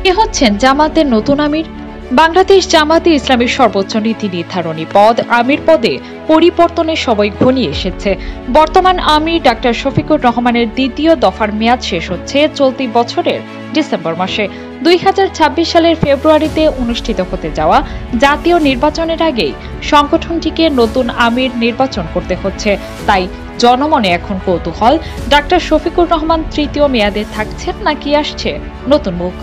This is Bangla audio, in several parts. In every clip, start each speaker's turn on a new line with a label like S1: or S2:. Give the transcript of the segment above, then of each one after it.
S1: কে হচ্ছেন জামাতের নতুন আমির? বাংলাদেশ জামাতে ইসলামের সর্বোচ্চ নীতি নির্ধারণী পদ আমির পদে পরিবর্তনের সময় ঘনিয়ে এসেছে। বর্তমান আমির ডাক্তার শফিকুর রহমানের দ্বিতীয় দফার মেয়াদ শেষ হচ্ছে চলতি বছরের ডিসেম্বর মাসে। 2026 সালের ফেব্রুয়ারিতে অনুষ্ঠিত হতে যাওয়া জাতীয় নির্বাচনের আগেই সংগঠনটিকে নতুন আমির নির্বাচন করতে হচ্ছে। তাই জনমনে এখন কৌতূহল, ডাক্তার শফিকুর রহমান তৃতীয় মেয়াদে থাকছেন নাকি আসছে নতুন মুখ।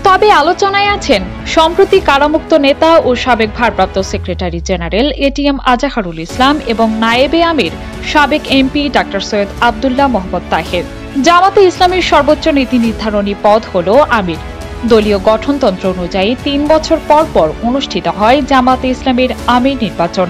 S1: তবে আলোচনায় আছেন সম্প্রতি কারামুক্ত নেতা ও সাবেক ভারপ্রাপ্ত সেক্রেটারি জেনারেল এটিএম আজাহারুল ইসলাম এবং নায়েবে আমির সাবেক এমপি ডাক্তার সৈয়দ আব্দুল্লাহ মোহাম্মদ তাহের। জামাতে ইসলামের সর্বোচ্চ নীতি নির্ধারণী পদ হল আমির। দলীয় গঠনতন্ত্র অনুযায়ী 3 বছর পর পর অনুষ্ঠিত হয় জামাতে ইসলামের আমির নির্বাচন।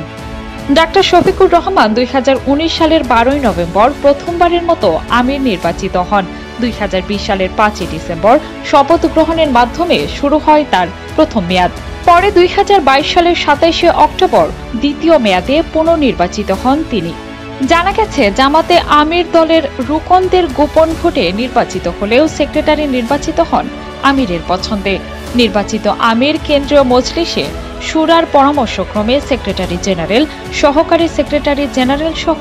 S1: ডাক্তার শফিকুর রহমান 2019 সালের 12 নভেম্বর প্রথমবারের মতো আমির নির্বাচিত হন। 2020 সালের 5 ডিসেম্বর শপথ গ্রহণের মাধ্যমে শুরু হয় তার প্রথম মেয়াদ। পরে 2022 সালের 27 অক্টোবর দ্বিতীয় মেয়াদে পুনর্নির্বাচিত হন তিনি। জানা গেছে জামাতে আমির দলের রুকনদের গোপন ভোটে নির্বাচিত হলেও সেক্রেটারি নির্বাচিত হন আমিরের পছন্দে। নির্বাচিত আমির কেন্দ্রীয় মজলিসে শুরার পরামর্শক্রমে সেক্রেটারি জেনারেল, সহকারী সেক্রেটারি জেনারেল সহ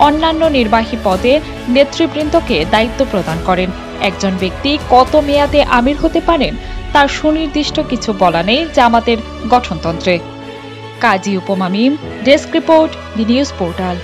S1: অন্যান্য নির্বাহী পদে নেতৃবৃন্দকে দায়িত্ব প্রদান করেন। একজন ব্যক্তি কত মেয়াদে আমির হতে পারেন তার সুনির্দিষ্ট কিছু বলা নেই জামাতের গঠনতন্ত্রে। Kazi Upoma Mim, desk report, the news portal.